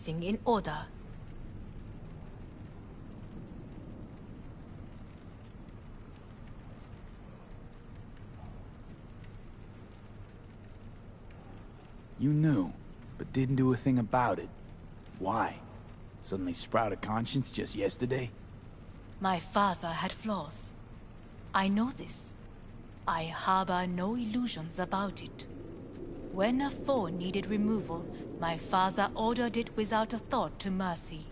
everything in order. You knew, but didn't do a thing about it. Why? Suddenly sprout a conscience just yesterday? My father had flaws. I know this. I harbor no illusions about it. When a foe needed removal, my father ordered it without a thought to mercy.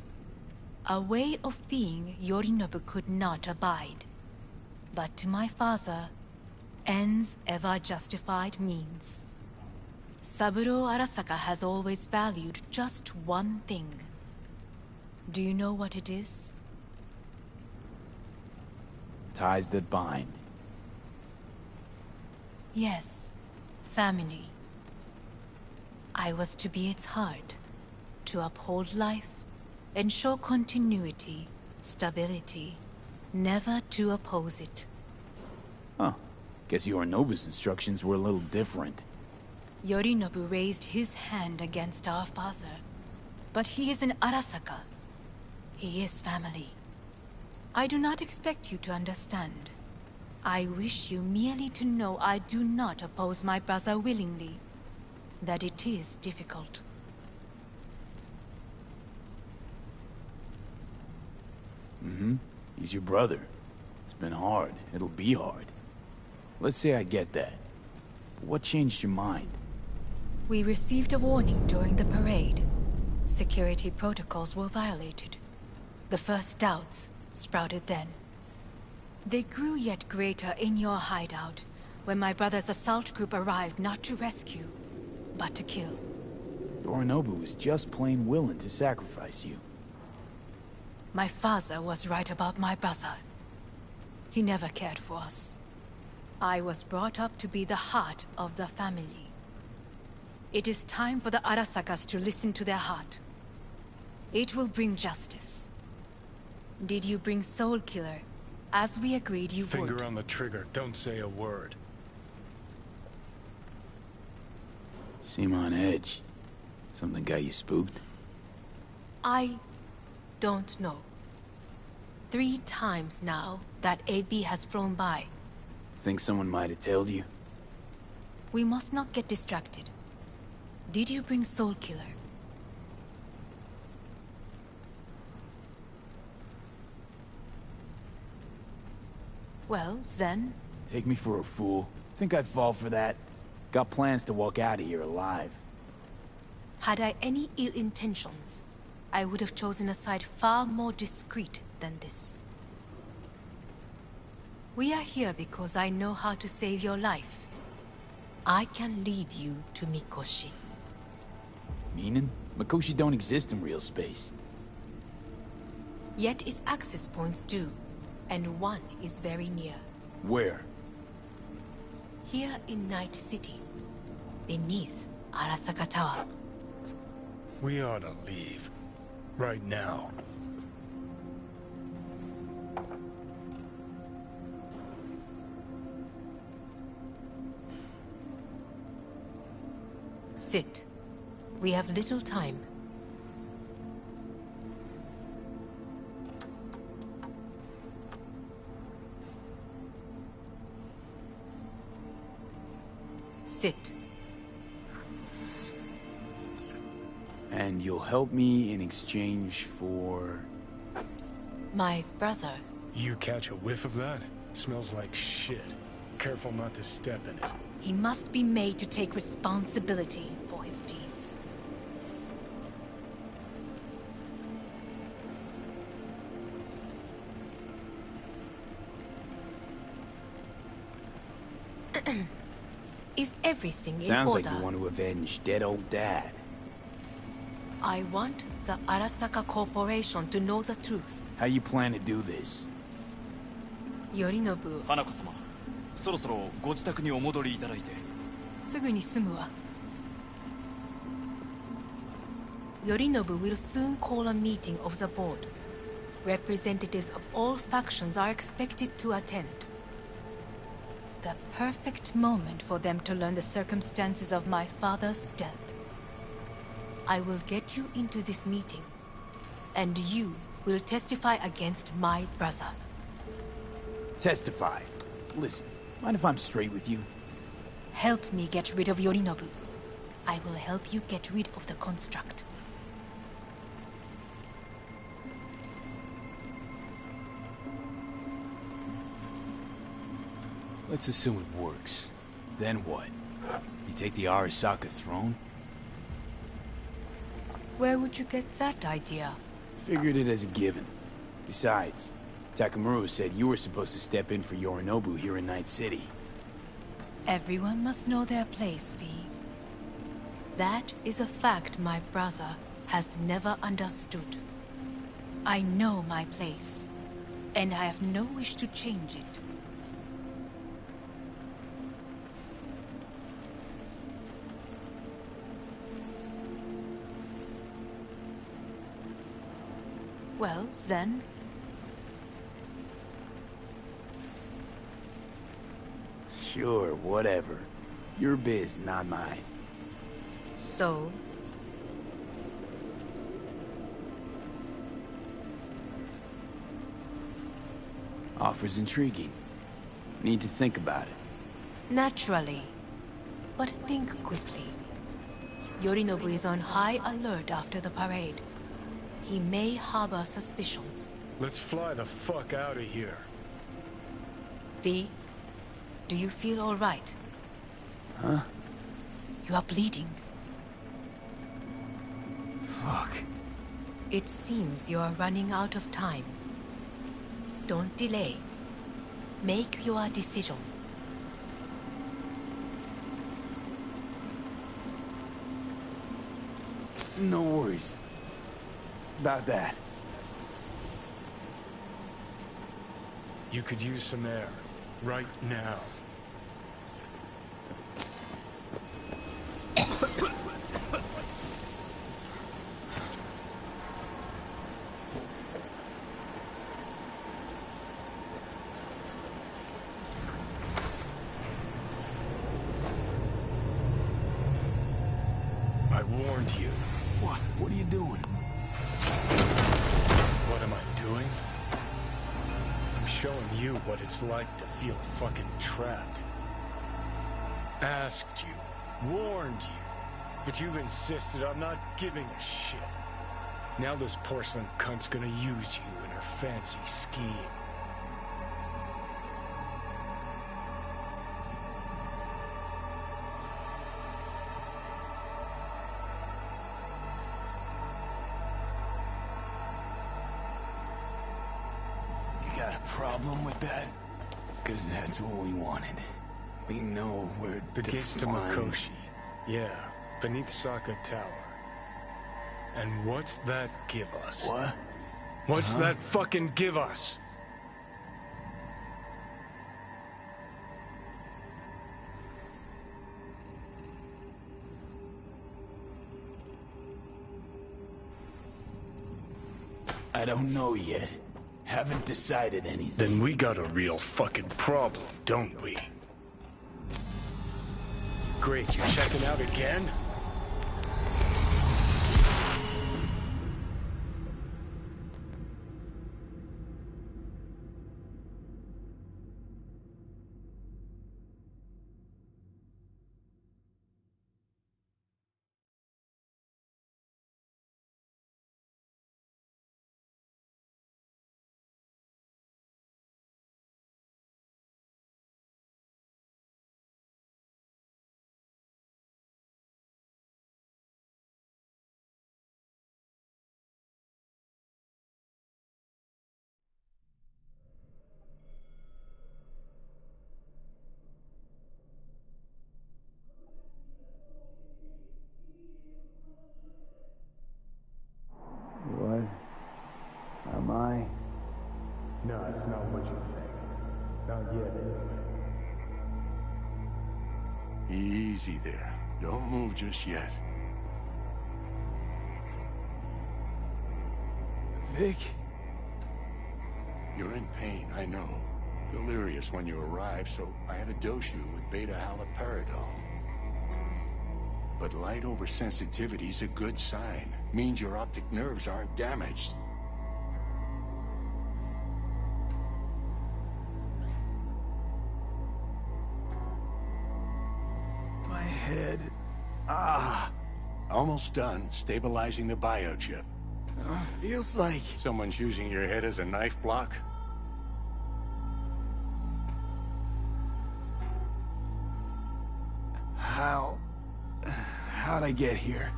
A way of being Yorinobu could not abide. But to my father, ends ever justified means. Saburo Arasaka has always valued just one thing. Do you know what it is? Ties that bind. Yes, family. I was to be its heart, to uphold life, ensure continuity, stability, never to oppose it. Huh. Guess Yorinobu's instructions were a little different. Yorinobu raised his hand against our father, but he is an Arasaka. He is family. I do not expect you to understand. I wish you merely to know I do not oppose my brother willingly, that it is difficult. He's your brother. It's been hard. It'll be hard. Let's say I get that. But what changed your mind? We received a warning during the parade. Security protocols were violated. The first doubts sprouted then. They grew yet greater in your hideout, when my brother's assault group arrived not to rescue, but to kill. Yorinobu was just plain willing to sacrifice you. My father was right about my brother. He never cared for us. I was brought up to be the heart of the family. It is time for the Arasakas to listen to their heart. It will bring justice. Did you bring Soul Killer, as we agreed you would? Finger on the trigger, don't say a word. Seem on edge. Something got you spooked? I don't know. 3 times now that AB has flown by. Think someone might have tailed you? We must not get distracted. Did you bring Soul Killer? Well, then... Take me for a fool. Think I'd fall for that? Got plans to walk out of here alive. Had I any ill intentions, I would have chosen a side far more discreet than this. We are here because I know how to save your life. I can lead you to Mikoshi. Meaning? Mikoshi don't exist in real space. Yet its access points do, and one is very near. Where? Here in Night City, beneath Arasaka Tower. We ought to leave. Right now. Sit. We have little time. Sit. And you'll help me in exchange for... My brother. You catch a whiff of that? Smells like shit. Careful not to step in it. He must be made to take responsibility for his deeds. Is everything in Sounds order? like you want to avenge dead old dad. I want the Arasaka Corporation to know the truth. How you plan to do this? Yorinobu, 花子様、そろそろご自宅にお戻りいただいて。すぐに済むわ。Yorinobu will soon call a meeting of the board. Representatives of all factions are expected to attend. The perfect moment for them to learn the circumstances of my father's death. I will get you into this meeting, and you will testify against my brother. Testify. Listen, mind if I'm straight with you? Help me get rid of Yorinobu. I will help you get rid of the construct. Let's assume it works. Then what? You take the Arasaka throne? Where would you get that idea? Figured it as a given. Besides, Takamura said you were supposed to step in for Yorinobu here in Night City. Everyone must know their place, V. That is a fact my brother has never understood. I know my place, and I have no wish to change it. Well, then... Sure, whatever. Your biz, not mine. So? Offer's intriguing. Need to think about it. Naturally. But think quickly. Yorinobu is on high alert after the parade. He may harbor suspicions. Let's fly the fuck out of here. V, do you feel all right? Huh? You are bleeding. Fuck. It seems you are running out of time. Don't delay. Make your decision. No worries. About that. You could use some air. Right now. I warned you. What? What are you doing? What am I doing? I'm showing you what it's like to feel fucking trapped. Asked you, warned you, but you've insisted on not giving a shit. Now this porcelain cunt's gonna use you in her fancy scheme. Got a problem with that? Because that's what we wanted. We know where The gates to Mikoshi. Yeah, beneath Saka Tower. And what's that give us? What? What's that fucking give us? I don't know yet. Haven't decided anything. Then we got a real fucking problem, don't we? Great, you checking out again? What? Am I? No, it's not what you think. Not yet, anyway. Easy there. Don't move just yet. Vic? You're in pain, I know. Delirious when you arrived, so I had to dose you with beta-haloperidol. but light oversensitivity is a good sign. Means your optic nerves aren't damaged. My head. Almost done stabilizing the biochip. Feels like... Someone's using your head as a knife block? How'd I get here?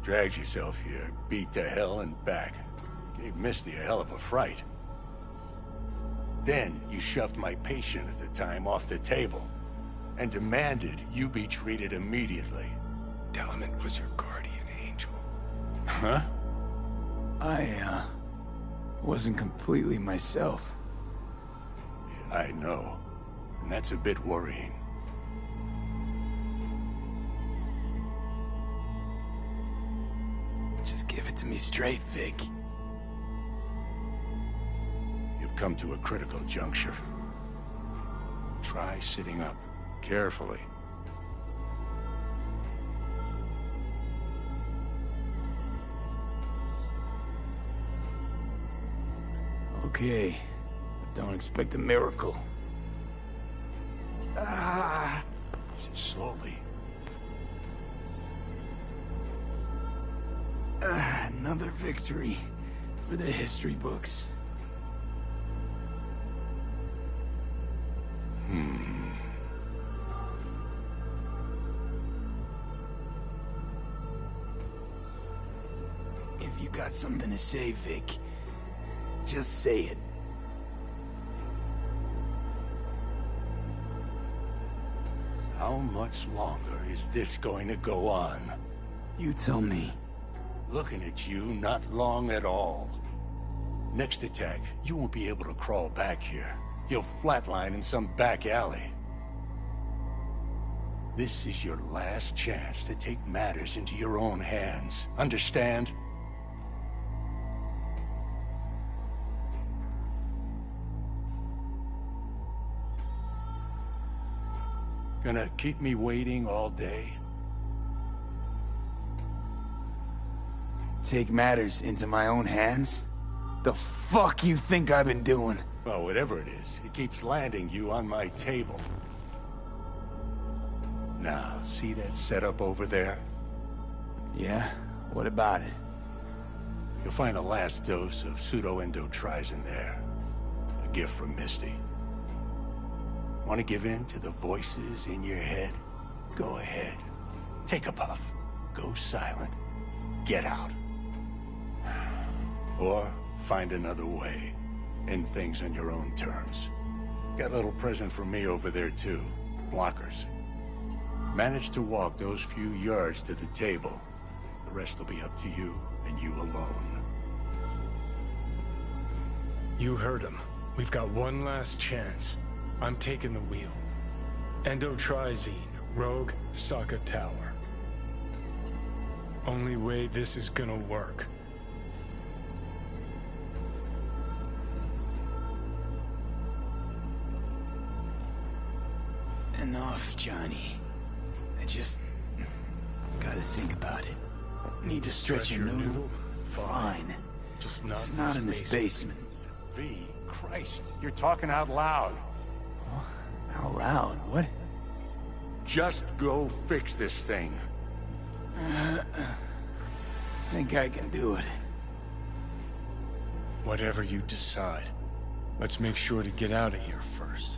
Dragged yourself here, beat to hell and back. Gave Misty a hell of a fright. Then you shoved my patient at the time off the table and demanded you be treated immediately. Tell him it was your guardian angel. Huh? I wasn't completely myself. Yeah, I know. And that's a bit worrying. Just give it to me straight, Vic. You've come to a critical juncture. Try sitting up, carefully. Okay, but don't expect a miracle. Slowly. Another victory for the history books. If you got something to say, Vic, just say it. How much longer is this going to go on? You tell me. Looking at you, not long at all. Next attack, you won't be able to crawl back here. You'll flatline in some back alley. This is your last chance to take matters into your own hands. Understand? Gonna keep me waiting all day? Take matters into my own hands? The fuck you think I've been doing? Well, whatever it is, it keeps landing you on my table. Now, see that setup over there? Yeah? What about it? You'll find a last dose of pseudo-endotrizin there. A gift from Misty. Want to give in to the voices in your head? Go ahead. Take a puff. Go silent. Get out. Or find another way. End things on your own terms. Got a little present from me over there too. Blockers. Manage to walk those few yards to the table. The rest will be up to you, and you alone. You heard him. We've got one last chance. I'm taking the wheel. Endotrizine, Rogue, Sokka Tower. Only way this is gonna work. Enough, Johnny. I just... gotta think about it. Need to stretch your noodle? Fine. Just It's not in this basement. V, Christ, you're talking out loud. Out loud? What? Just go fix this thing. Think I can do it. Whatever you decide. Let's make sure to get out of here first.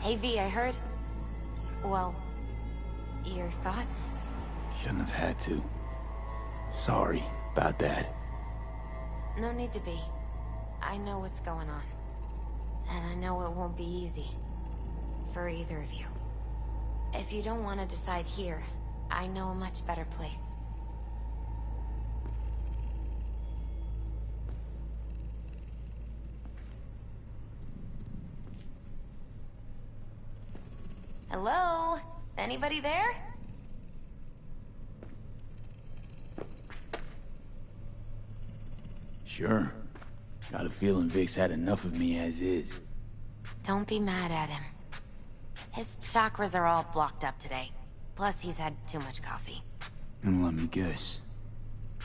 Hey V, I heard... Well, your thoughts? Shouldn't have had to. Sorry about that. No need to be. I know what's going on. And I know it won't be easy. For either of you. If you don't want to decide here, I know a much better place. Hello? Anybody there? Sure. Got a feeling Vic's had enough of me as is. Don't be mad at him. His chakras are all blocked up today. Plus, he's had too much coffee. And let me guess.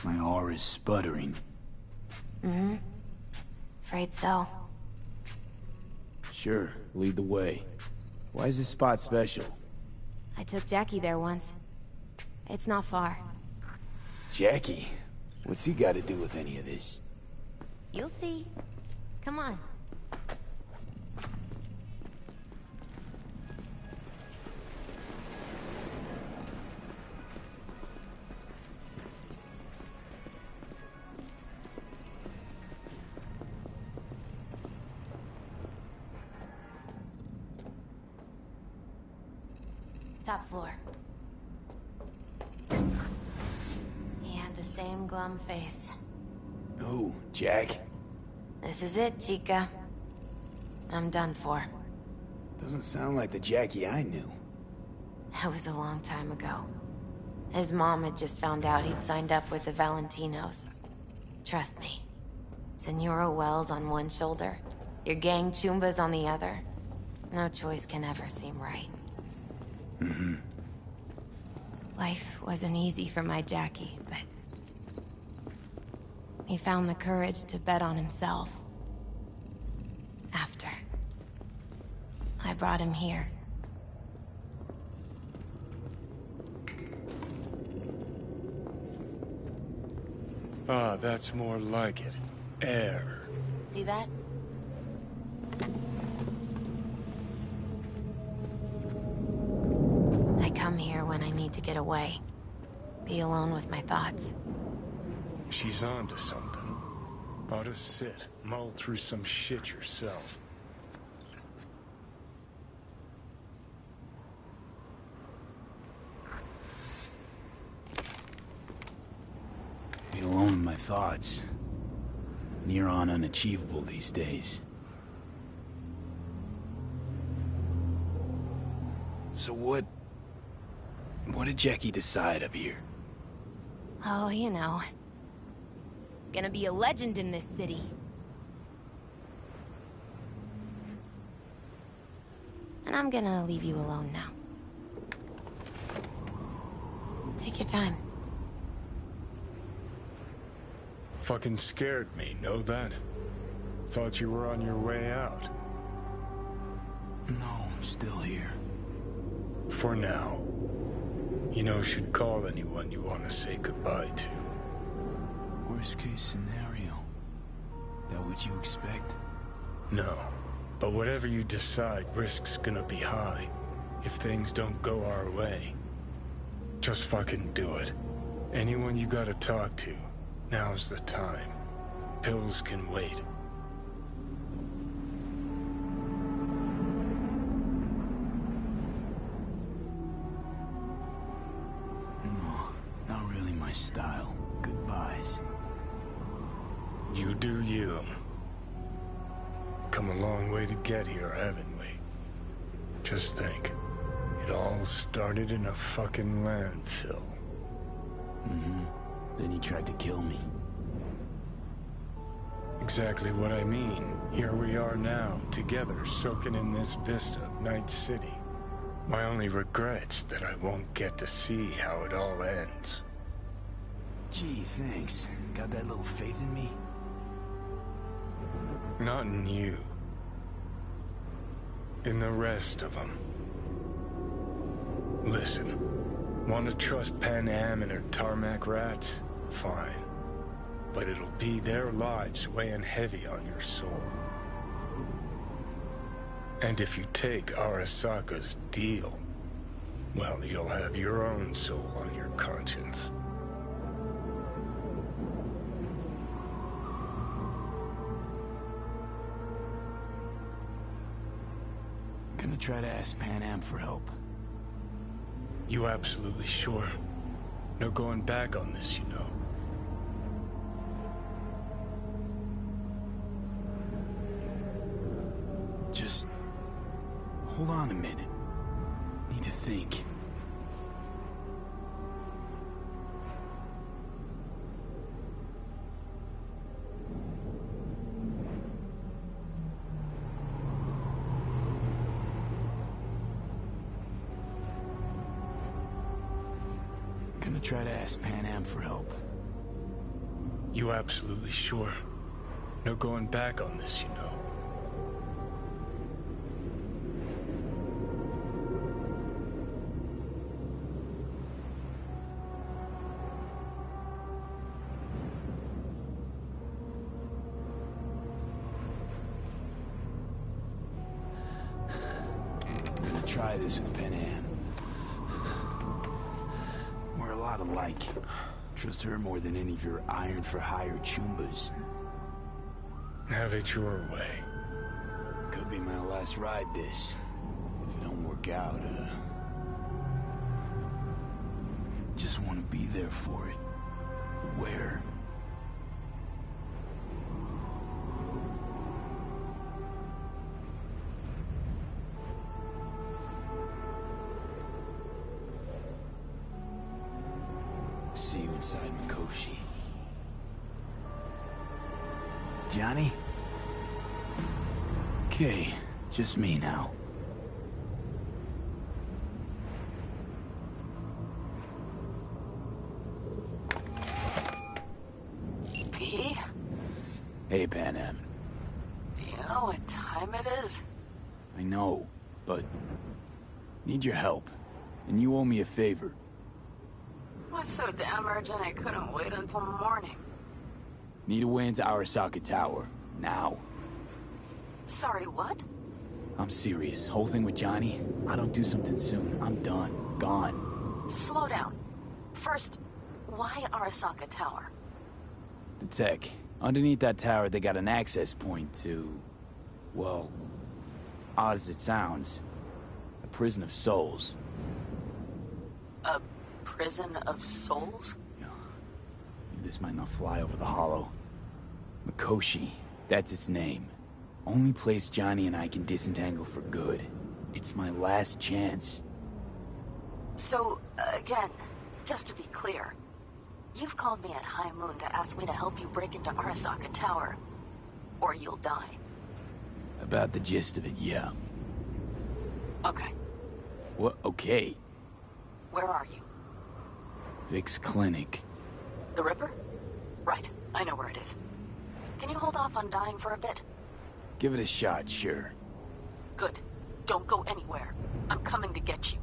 My aura's sputtering. Mm-hmm. Afraid so. Sure, lead the way. Why is this spot special? I took Jackie there once. It's not far. Jackie? What's he got to do with any of this? You'll see. Come on. Top floor. He had the same glum face. Who, Jack? This is it, Chica. I'm done for. Doesn't sound like the Jackie I knew. That was a long time ago. His mom had just found out he'd signed up with the Valentinos. Trust me. Senora Wells on one shoulder, your gang Chumbas on the other. No choice can ever seem right. Mm-hmm. Life wasn't easy for my Jackie, but... he found the courage to bet on himself. After. I brought him here. Ah, that's more like it. Air. See that? I come here when I need to get away. Be alone with my thoughts. She's onto something. Ought to sit, mull through some shit yourself. Be alone with my thoughts. Near on unachievable these days. So what did Jackie decide up here? Oh, you know. Gonna be a legend in this city. And I'm gonna leave you alone now. Take your time. Fucking scared me, know that? Thought you were on your way out. No, I'm still here. For now. You know, should call anyone you want to say goodbye to. Worst case scenario. That what you expect? No. But whatever you decide, risk's gonna be high. If things don't go our way. Just fucking do it. Anyone you gotta talk to, now's the time. Pills can wait. No, not really my style. Goodbyes. You do you. Come a long way to get here, haven't we? Just think. It all started in a fucking landfill. Mm-hmm. Then he tried to kill me. Exactly what I mean. Here we are now, together, soaking in this vista of Night City. My only regret's that I won't get to see how it all ends. Gee, thanks. Got that little faith in me? Not in you. In the rest of them. Listen, want to trust Pan Am and her tarmac rats? Fine. But it'll be their lives weighing heavy on your soul. And if you take Arasaka's deal, well, you'll have your own soul on your conscience. Gonna try to ask Pan Am for help. You absolutely sure? No going back on this, you know. Just hold on a minute. Need to think. Gonna try to ask Pan Am for help. You absolutely sure? No going back on this, you know. Try this with Pan Am. We're a lot alike. Trust her more than any of your iron-for-hire chumbas. Have it your way. Could be my last ride this. If it don't work out, just want to be there for it. Where? See you inside Mikoshi. Johnny? Okay, just me now. P? Hey, Pan Am. Do you know what time it is? I know, but need your help. And you owe me a favor. What's so damn urgent I couldn't wait until morning? Need a way into Arasaka Tower. Now. Sorry, what? I'm serious. Whole thing with Johnny, I don't do something soon, I'm done. Gone. Slow down. First, why Arasaka Tower? The tech. Underneath that tower, they got an access point to... well, odd as it sounds, a prison of souls. A prison of souls? This might not fly over the hollow. Mikoshi, that's its name. Only place Johnny and I can disentangle for good. It's my last chance. So, again, just to be clear, you've called me at High Moon to ask me to help you break into Arasaka Tower, or you'll die. About the gist of it, yeah. Okay. What? Okay. Where are you? Vic's clinic. The Ripper? Right, I know where it is. Can you hold off on dying for a bit? Give it a shot, sure. Good. Don't go anywhere. I'm coming to get you.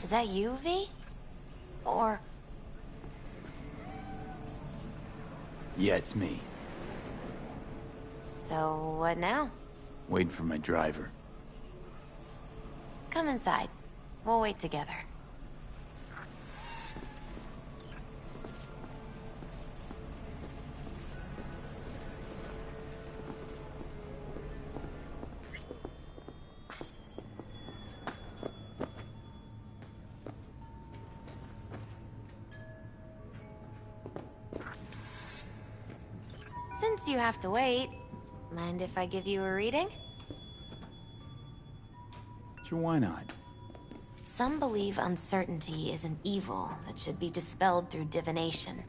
Is that you, V? Or... Yeah, it's me. So, what now? Waiting for my driver. Come inside. We'll wait together. Since you have to wait, mind if I give you a reading? Sure, why not? Some believe uncertainty is an evil that should be dispelled through divination.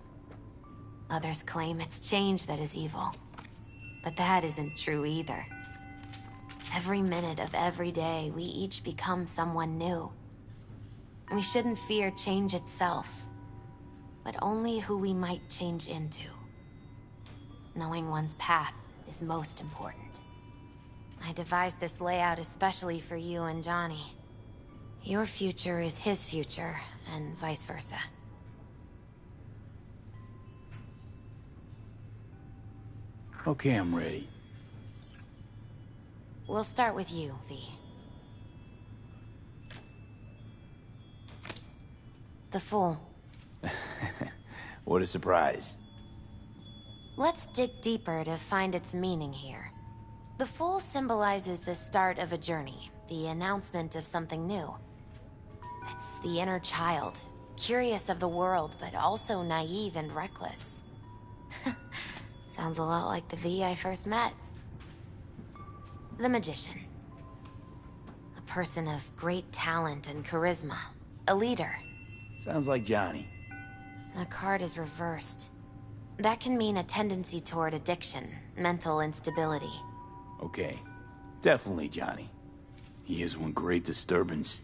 Others claim it's change that is evil. But that isn't true either. Every minute of every day, we each become someone new. We shouldn't fear change itself, but only who we might change into. Knowing one's path is most important. I devised this layout especially for you and Johnny. Your future is his future, and vice versa. Okay, I'm ready. We'll start with you, V. The Fool. What a surprise. Let's dig deeper to find its meaning here. The Fool symbolizes the start of a journey, the announcement of something new. It's the inner child, curious of the world, but also naive and reckless. Sounds a lot like the V I first met. The Magician. A person of great talent and charisma. A leader. Sounds like Johnny. The card is reversed. That can mean a tendency toward addiction, mental instability. Okay, definitely Johnny. He is one great disturbance.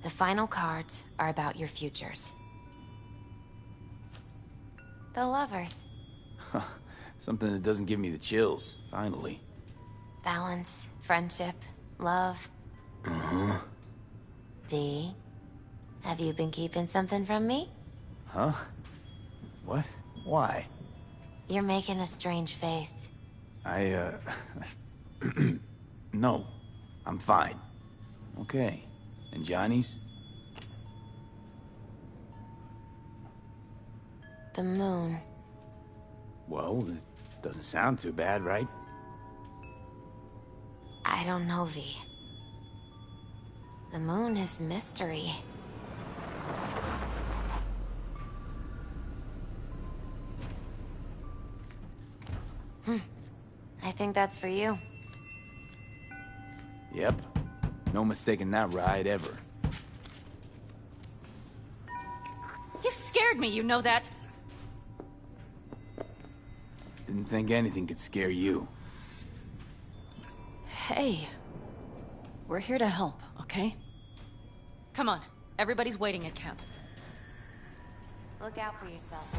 The final cards are about your futures. The Lovers. Something that doesn't give me the chills, finally. Balance, friendship, love. Uh-huh. V, have you been keeping something from me? Huh? What? Why? You're making a strange face. No. I'm fine. Okay. And Johnny's? The moon. Well, it doesn't sound too bad, right? I don't know, V. The moon is mystery. I think that's for you. Yep. No mistaking that ride ever. You scared me, you know that? Didn't think anything could scare you. Hey. We're here to help, okay? Come on, everybody's waiting at camp. Look out for yourself, V.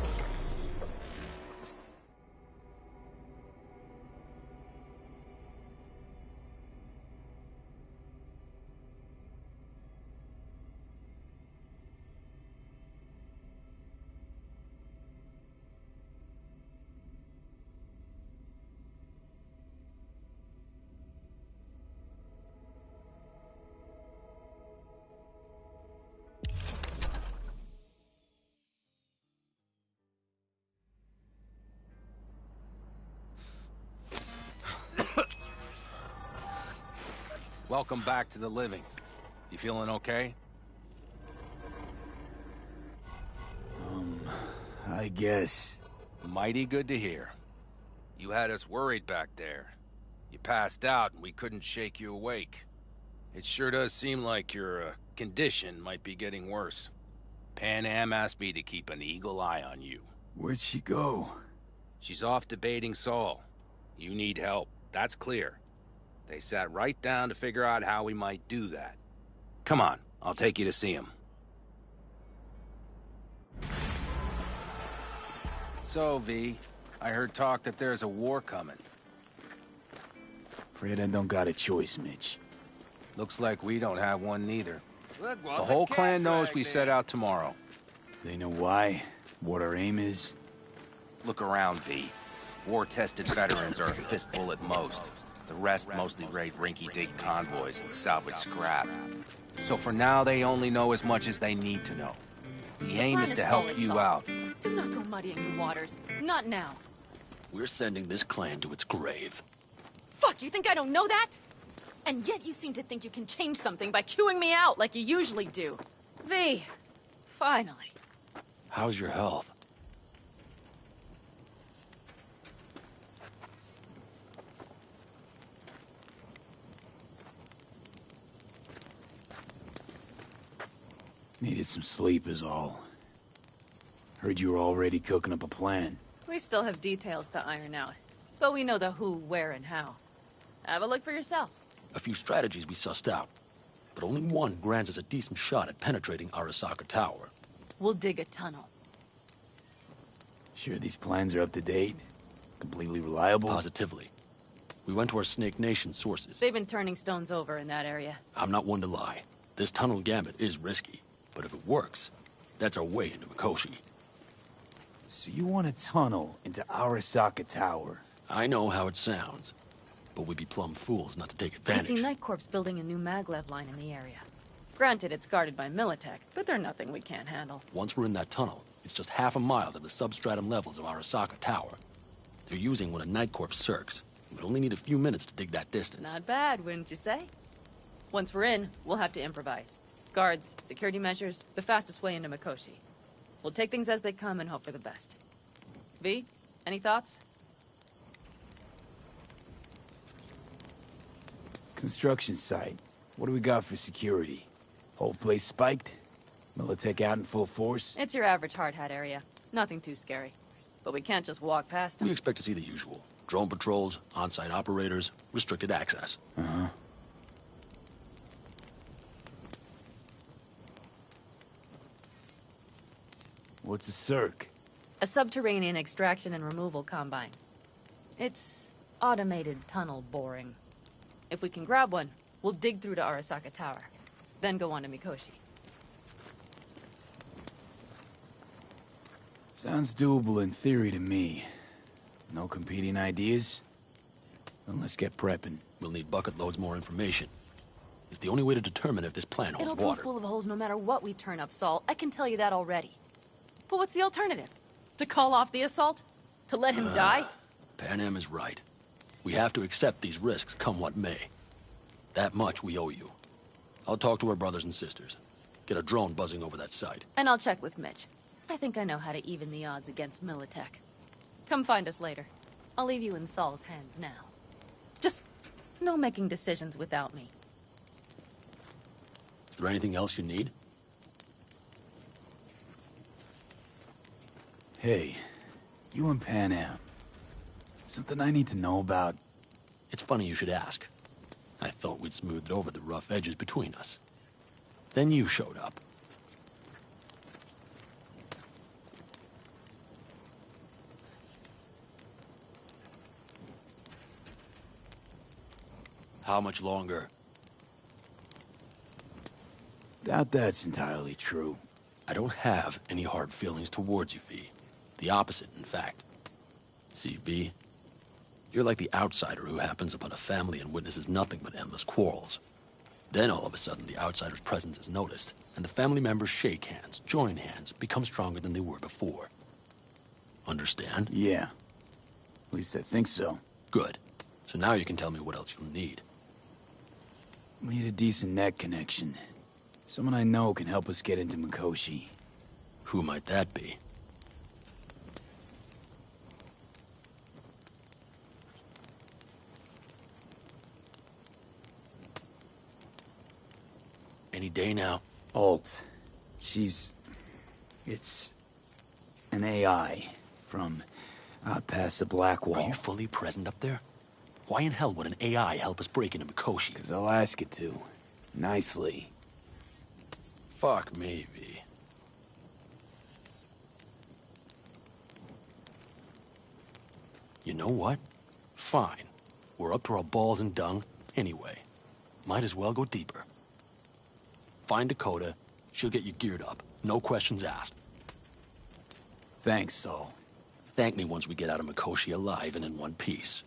Welcome back to the living. You feeling okay? I guess. Mighty good to hear. You had us worried back there. You passed out and we couldn't shake you awake. It sure does seem like your condition might be getting worse. Pan Am asked me to keep an eagle eye on you. Where'd she go? She's off debating Saul. You need help, that's clear. They sat right down to figure out how we might do that. Come on, I'll take you to see him. So, V, I heard talk that there's a war coming. Afraid I don't got a choice, Mitch. Looks like we don't have one neither. The whole clan knows we set out tomorrow. They know why? What our aim is? Look around, V. War-tested veterans are a fistful at most. The rest mostly raid rinky-dink convoys and salvage scrap. So for now, they only know as much as they need to know. The aim is to help you out. Do not go muddying the waters. Not now. We're sending this clan to its grave. Fuck, you think I don't know that? And yet you seem to think you can change something by chewing me out like you usually do. V, finally. How's your health? Needed some sleep is all. Heard you were already cooking up a plan. We still have details to iron out, but we know the who, where, and how. Have a look for yourself. A few strategies we sussed out, but only one grants us a decent shot at penetrating Arasaka Tower. We'll dig a tunnel. Sure these plans are up to date? Completely reliable? Positively. We went to our Snake Nation sources. They've been turning stones over in that area. I'm not one to lie. This tunnel gambit is risky, but if it works, that's our way into Mikoshi. So you want a tunnel into Arasaka Tower? I know how it sounds, but we'd be plumb fools not to take advantage. I see Night Corp's building a new maglev line in the area. Granted, it's guarded by Militech, but they're nothing we can't handle. Once we're in that tunnel, it's just half a mile to the substratum levels of Arasaka Tower. They're using one of Night Corp's circs. We'd only need a few minutes to dig that distance. Not bad, wouldn't you say? Once we're in, we'll have to improvise. Guards, security measures, the fastest way into Mikoshi. We'll take things as they come and hope for the best. V, any thoughts? Construction site. What do we got for security? Whole place spiked? Militech out in full force? It's your average hard hat area. Nothing too scary. But we can't just walk past them. We expect to see the usual. Drone patrols, on-site operators, restricted access. Uh-huh. What's a circ? A subterranean extraction and removal combine. It's automated tunnel boring. If we can grab one, we'll dig through to Arasaka Tower, then go on to Mikoshi. Sounds doable in theory to me. No competing ideas? Then let's get prepping. We'll need bucket loads more information. It's the only way to determine if this plan holds It'll water. prove full of holes no matter what we turn up, Saul. I can tell you that already. But what's the alternative? To call off the assault? To let him die? Pan Am is right. We have to accept these risks, come what may. That much we owe you. I'll talk to our brothers and sisters. Get a drone buzzing over that site. And I'll check with Mitch. I think I know how to even the odds against Militech. Come find us later. I'll leave you in Saul's hands now. Just no making decisions without me. Is there anything else you need? Hey, you and Pan Am. Something I need to know about? It's funny you should ask. I thought we'd smoothed over the rough edges between us. Then you showed up. How much longer? Doubt that's entirely true. I don't have any hard feelings towards you, V. The opposite, in fact. See, V, you're like the outsider who happens upon a family and witnesses nothing but endless quarrels. Then all of a sudden the outsider's presence is noticed, and the family members shake hands, join hands, become stronger than they were before. Understand? Yeah. At least I think so. Good. So now you can tell me what else you'll need. Need a decent net connection. Someone I know can help us get into Mikoshi. Who might that be? Any day now. Alt. It's an AI from out past the Black Wall. Are you fully present up there? Why in hell would an AI help us break into Mikoshi? 'Cause I'll ask it to. Nicely. Fuck me, V. You know what? Fine. We're up to our balls in dung anyway. Might as well go deeper. Find Dakota. She'll get you geared up. No questions asked. Thanks, Saul. Thank me once we get out of Mikoshi alive and in one piece.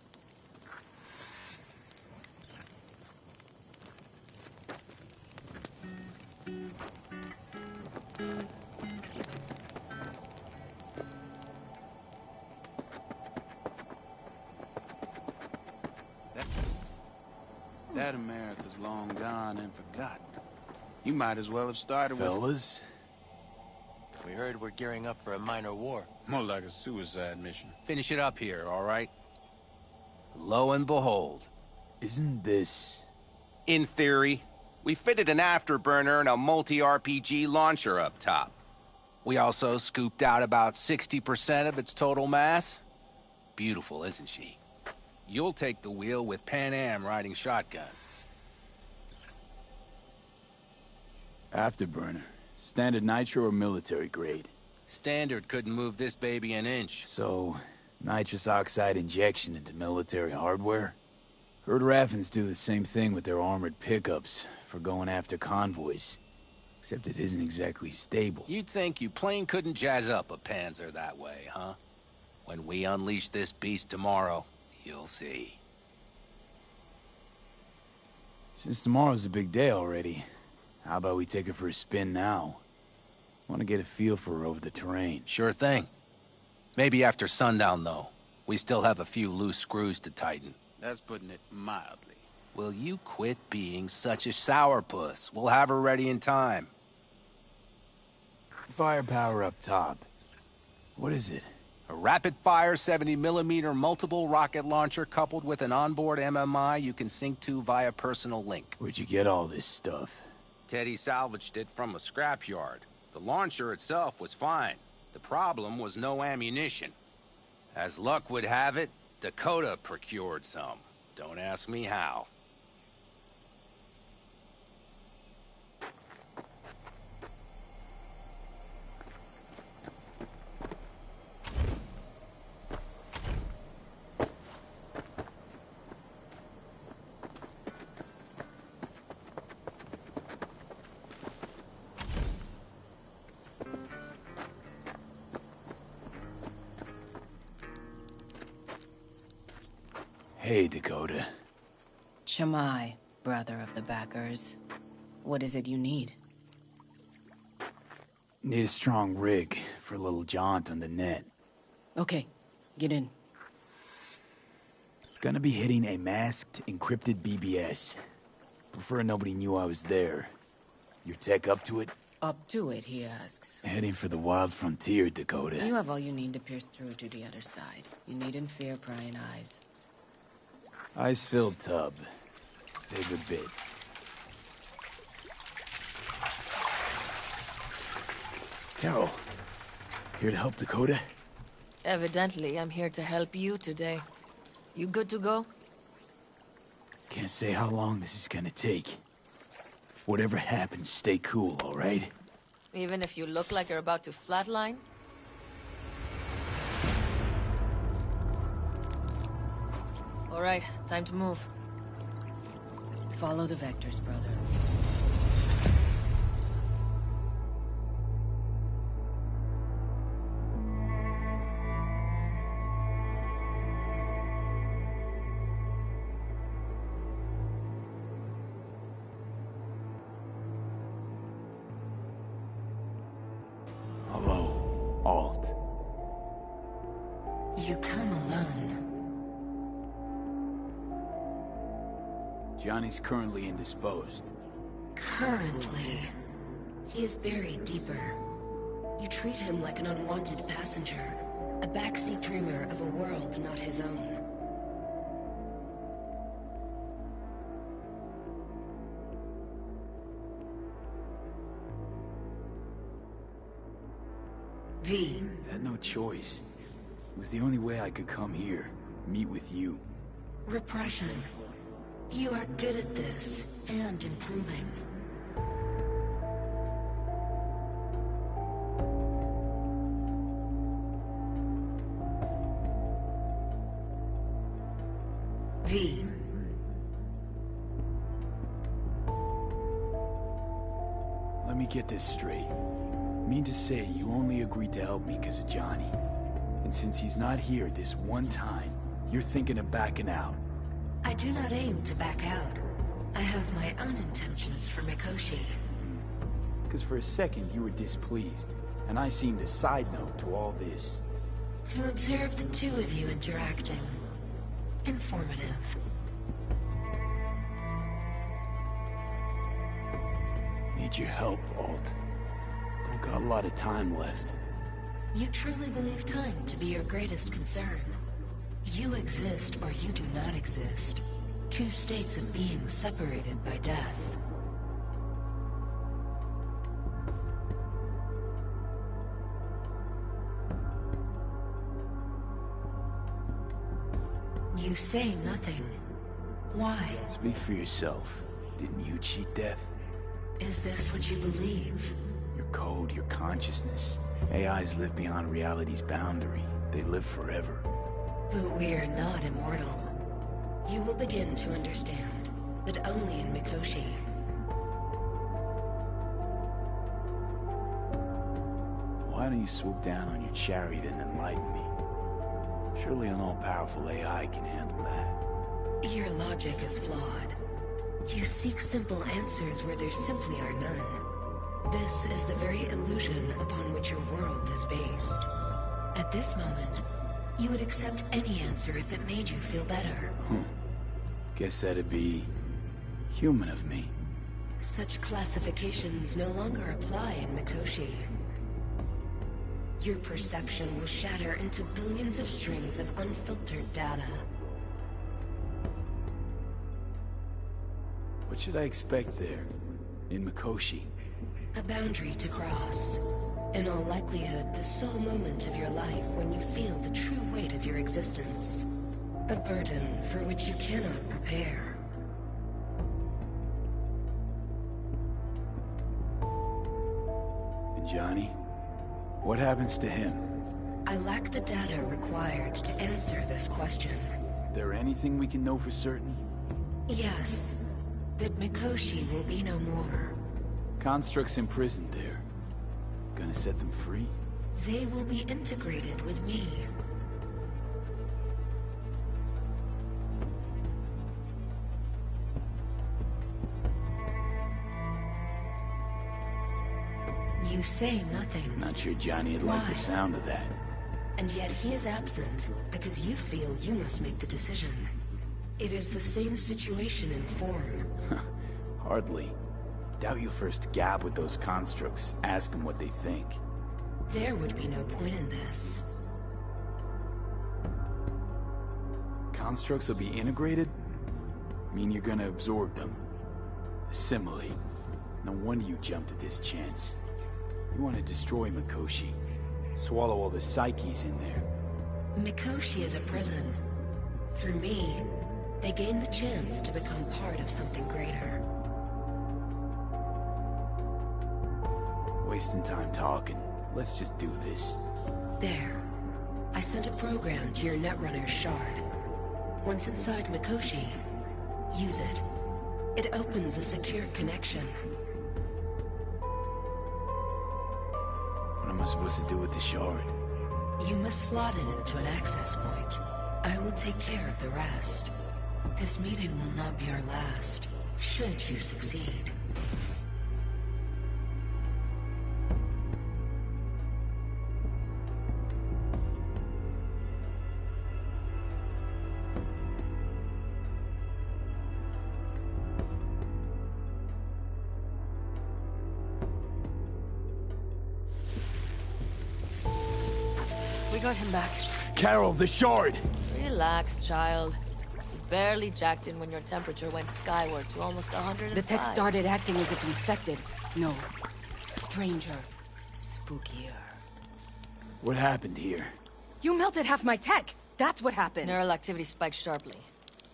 That America's long gone and forgotten. You might as well have started with... Fellas? We heard we're gearing up for a minor war. More like a suicide mission. Finish it up here, all right? Lo and behold. Isn't this... In theory, we fitted an afterburner and a multi-RPG launcher up top. We also scooped out about 60% of its total mass. Beautiful, isn't she? You'll take the wheel with Pan Am riding shotgun. Afterburner. Standard nitro or military grade? Standard couldn't move this baby an inch. So, nitrous oxide injection into military hardware? Heard Raffens do the same thing with their armored pickups for going after convoys. Except it isn't exactly stable. You'd think you plain couldn't jazz up a Panzer that way, huh? When we unleash this beast tomorrow, you'll see. Since tomorrow's a big day already, how about we take her for a spin now? Want to get a feel for her over the terrain. Sure thing. Maybe after sundown, though. We still have a few loose screws to tighten. That's putting it mildly. Will you quit being such a sourpuss? We'll have her ready in time. Firepower up top. What is it? A rapid-fire 70mm multiple rocket launcher coupled with an onboard MMI you can sync to via personal link. Where'd you get all this stuff? Teddy salvaged it from a scrapyard. The launcher itself was fine. The problem was no ammunition. As luck would have it, Dakota procured some. Don't ask me how. Hey, Dakota. Shamai, brother of the backers. What is it you need? Need a strong rig for a little jaunt on the net. Okay, get in. Gonna be hitting a masked, encrypted BBS. Prefer nobody knew I was there. Your tech up to it? Up to it, he asks. Heading for the wild frontier, Dakota. You have all you need to pierce through to the other side. You needn't fear prying eyes. Ice-filled tub. Favorite bit. Carol, here to help Dakota? Evidently, I'm here to help you today. You good to go? Can't say how long this is gonna take. Whatever happens, stay cool, all right? Even if you look like you're about to flatline? All right, time to move. Follow the vectors, brother. Hello, Alt. You come alone. Johnny's currently indisposed. Currently. He is buried deeper. You treat him like an unwanted passenger, a backseat dreamer of a world not his own. V. Had no choice. It was the only way I could come here, meet with you. Repression. You are good at this, and improving. V. Let me get this straight. Mean to say you only agreed to help me because of Johnny. And since he's not here this one time, you're thinking of backing out. I do not aim to back out. I have my own intentions for Mikoshi. Because for a second you were displeased, and I seemed a side note to all this. To observe the two of you interacting. Informative. Need your help, Alt. Don't got a lot of time left. You truly believe time to be your greatest concern. You exist or you do not exist. Two states of being separated by death. You say nothing. Why? Speak for yourself. Didn't you cheat death? Is this what you believe? Your code, your consciousness. AIs live beyond reality's boundary. They live forever. But we're not immortal. You will begin to understand, but only in Mikoshi. Why don't you swoop down on your chariot and enlighten me? Surely an all-powerful AI can handle that. Your logic is flawed. You seek simple answers where there simply are none. This is the very illusion upon which your world is based. At this moment, you would accept any answer if it made you feel better. Guess that'd be human of me. Such classifications no longer apply in Mikoshi. Your perception will shatter into billions of strings of unfiltered data. What should I expect there, in Mikoshi? A boundary to cross. In all likelihood, the sole moment of your life when you feel the true weight of your existence. A burden for which you cannot prepare. And Johnny? What happens to him? I lack the data required to answer this question. There anything we can know for certain? Yes. That Mikoshi will be no more. Constructs imprisoned there. Gonna set them free? They will be integrated with me. You say nothing. Not sure Johnny'd like the sound of that. And yet he is absent, because you feel you must make the decision. It is the same situation in form. Hardly. Doubt you'll first gab with those constructs, ask them what they think. There would be no point in this. Constructs will be integrated? Mean you're gonna absorb them. Assimilate. No wonder you jumped at this chance. You want to destroy Mikoshi. Swallow all the psyches in there. Mikoshi is a prison. Through me, they gain the chance to become part of something greater. Wasting time talking. Let's just do this. There. I sent a program to your Netrunner's shard. Once inside Mikoshi, use it. It opens a secure connection. What am I supposed to do with the shard? You must slot it into an access point. I will take care of the rest. This meeting will not be our last, should you succeed. We got him back. Carol, the shard! Relax, child. You barely jacked in when your temperature went skyward to almost 105. The tech started acting as if infected. No. Stranger. Spookier. What happened here? You melted half my tech! That's what happened! Neural activity spiked sharply.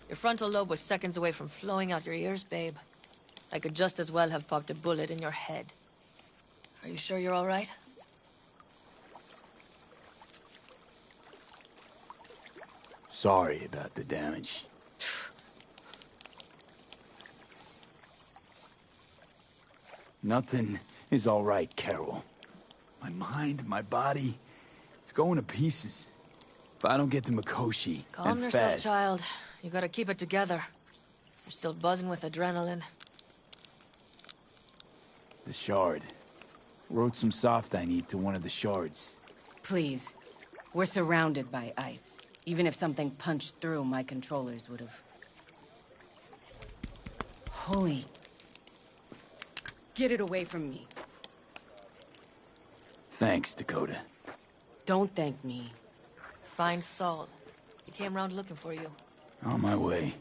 Your frontal lobe was seconds away from flowing out your ears, babe. I could just as well have popped a bullet in your head. Are you sure you're all right? Sorry about the damage. Nothing is all right, Carol. My mind, my body, it's going to pieces. If I don't get to Mikoshi, Calm and yourself, fast... child. You gotta keep it together. You're still buzzing with adrenaline. The shard. Wrote some soft I need to one of the shards. Please. We're surrounded by ice. Even if something punched through, my controllers would have... Holy... Get it away from me. Thanks, Dakota. Don't thank me. Find Saul. He came around looking for you. On my way.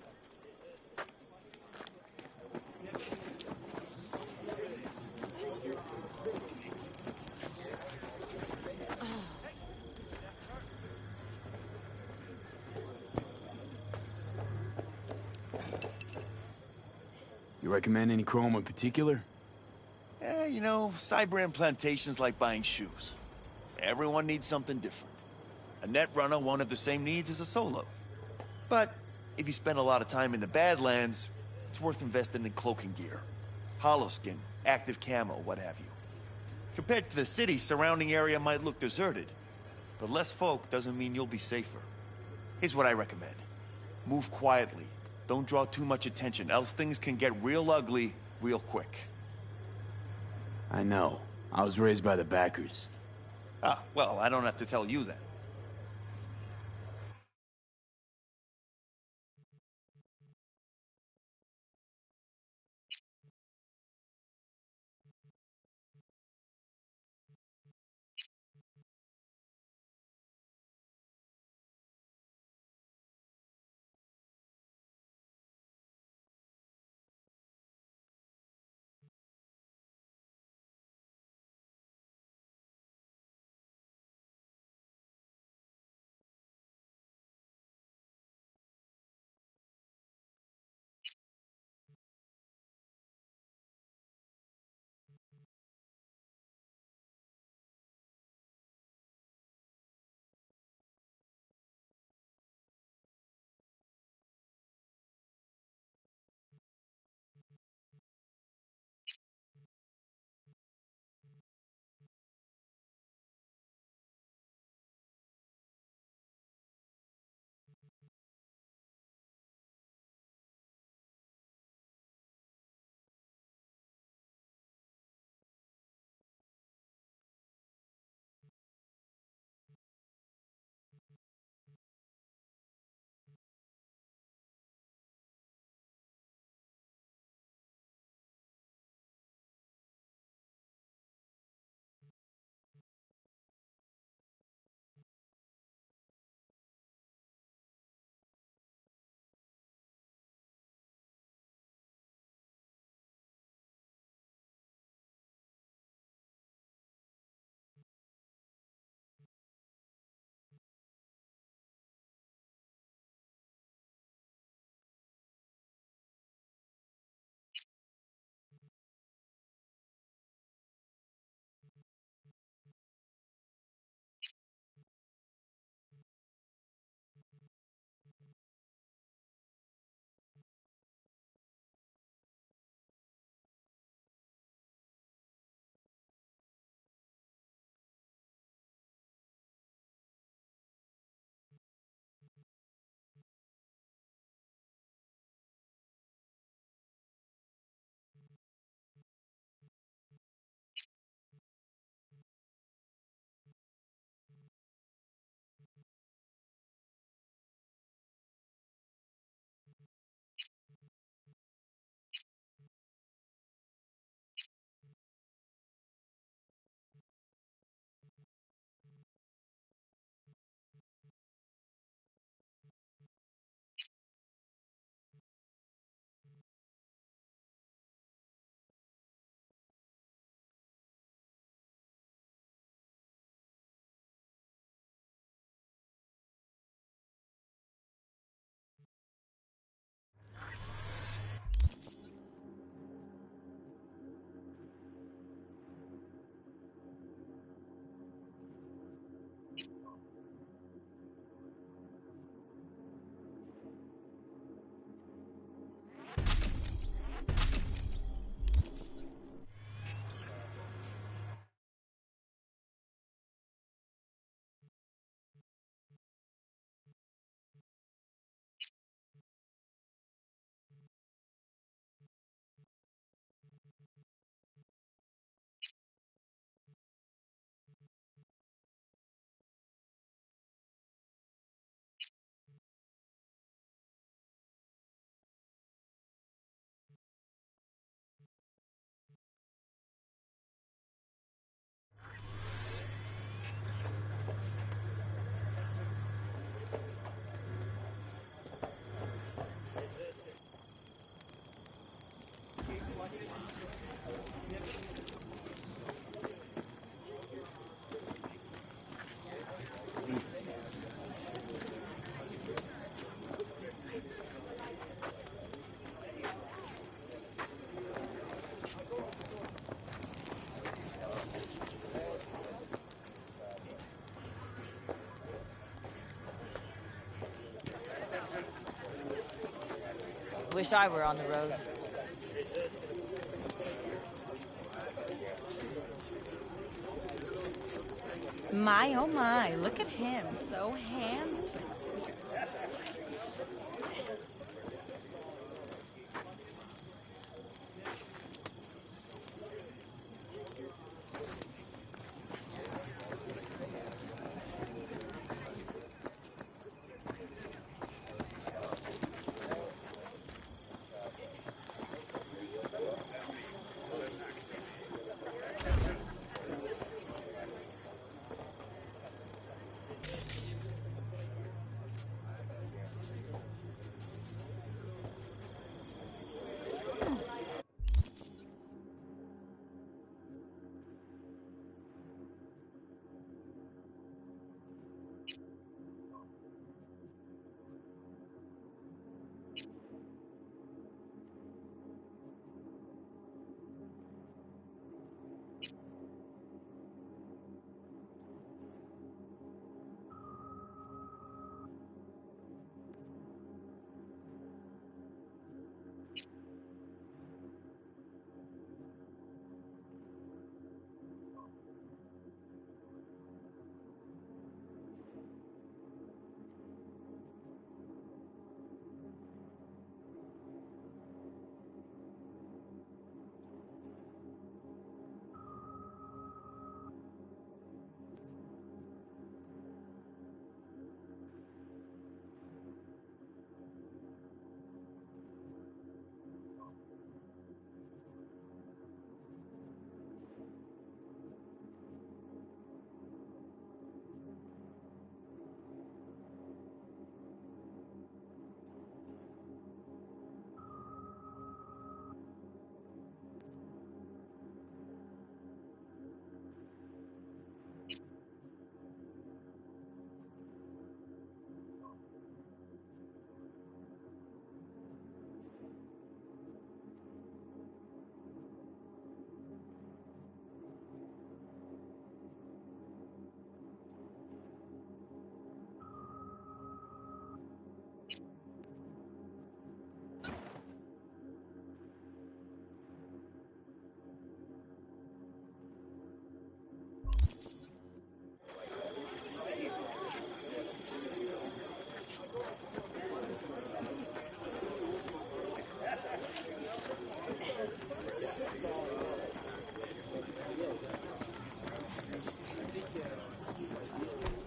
recommend any chrome in particular? You know, Cyberpunk plantations like buying shoes. Everyone needs something different. A net runner won't have the same needs as a solo. But if you spend a lot of time in the Badlands, it's worth investing in cloaking gear. Hollow skin, active camo, what have you. Compared to the city, surrounding area might look deserted. But less folk doesn't mean you'll be safer. Here's what I recommend. Move quietly. Don't draw too much attention, else things can get real ugly real quick. I know. I was raised by the backers. Ah, well, I don't have to tell you that. Wish I were on the road. My, oh my, look at him. So handsome.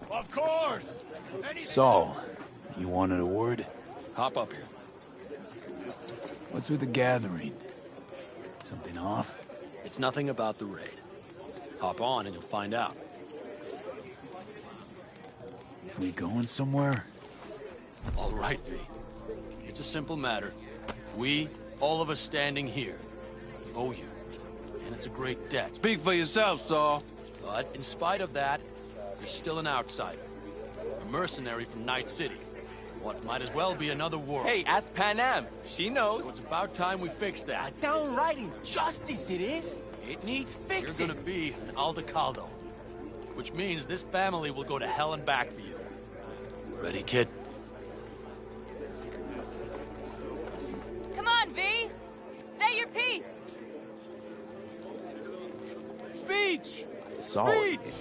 Of course! Saul, you wanted a word? Hop up here. What's with the gathering? Something off? It's nothing about the raid. Hop on and you'll find out. We going somewhere? All right, V. It's a simple matter. We, all of us standing here, owe you. And it's a great debt. Speak for yourself, Saul. But in spite of that, you're still an outsider. A mercenary from Night City. What might as well be another world. Hey, ask Panam. She knows. So it's about time we fix that. A downright injustice it is. It needs fixing. You're gonna be an Aldecaldo. Which means this family will go to hell and back for you. Ready, kid? Come on, V! Say your piece! Speech! Saul, Speech!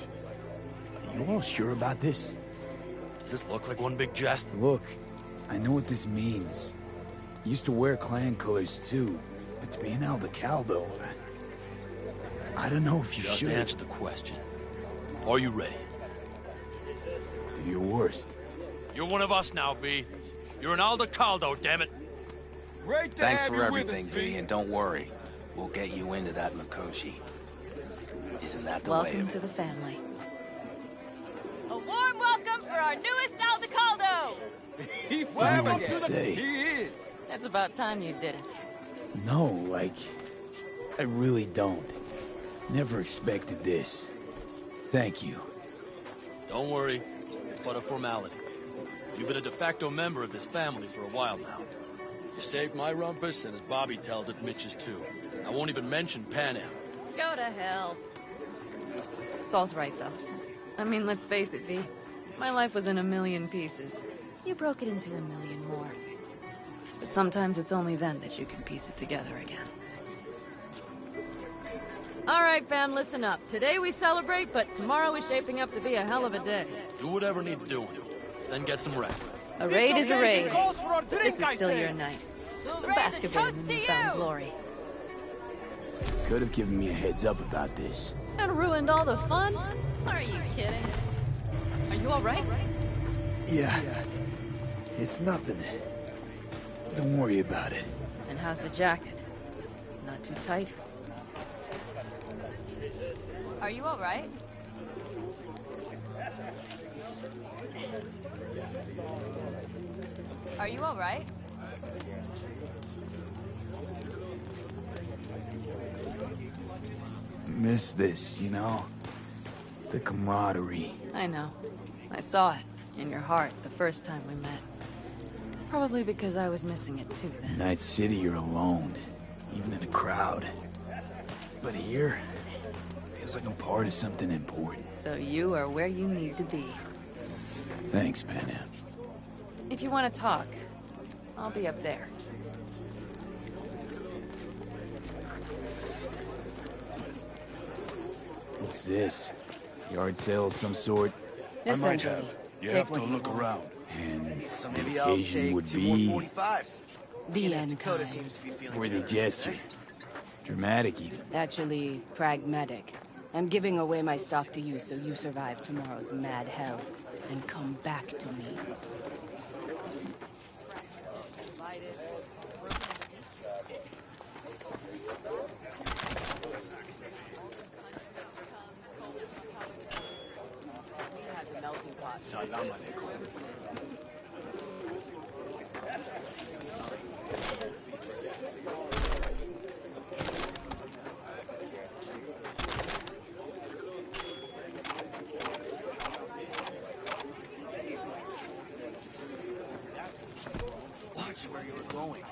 you all sure about this? Does this look like one big jest? Look, I know what this means. I used to wear clan colors too, but to be an Aldecaldo, I don't know if you Just should. answer the question. Are you ready? Do your worst. You're one of us now, V. You're an Aldecaldo, damn it. Great to Thanks have for you everything, with us, V, and don't worry. We'll get you into that Mikoshi. Isn't that the way Welcome of to it? the family. A warm welcome for our newest Aldecaldo! Don't know what to say. He is. It's about time you didn't. No, like, I really don't. Never expected this. Thank you. Don't worry. It's but a formality. You've been a de facto member of this family for a while now. You saved my rumpus, and as Bobby tells it, Mitch's too. I won't even mention Pan Am. Go to hell. Saul's right, though. I mean, let's face it, V. My life was in a million pieces. You broke it into a million more. But sometimes it's only then that you can piece it together again. All right, fam, listen up. Today we celebrate, but tomorrow is shaping up to be a hell of a day. Do whatever needs doing, then get some rest. A raid is a raid. This is I still say. your night. So bask a bit in the newfound glory. Could have given me a heads up about this. And ruined all the fun? Are you kidding? Are you all right? Yeah. It's nothing. Don't worry about it. And how's the jacket? Not too tight? Are you all right? Are you all right? Miss this, you know? The camaraderie. I know. I saw it in your heart the first time we met. Probably because I was missing it too then. Night City, you're alone. Even in a crowd. But here, feels like I'm part of something important. So you are where you need to be. Thanks, Panam. If you want to talk, I'll be up there. What's this? Yard sale of some sort? Listen, I might have. You take have to what you look want. around. And So the maybe I'll occasion take would 2 be more 45s. The Seeing as end Dakota time. seems to be feeling worthy generous gesture. today. Dramatic, even. Actually, pragmatic. I'm giving away my stock to you so you survive tomorrow's mad hell and come back to me. Salam alaikum. Watch where you're going.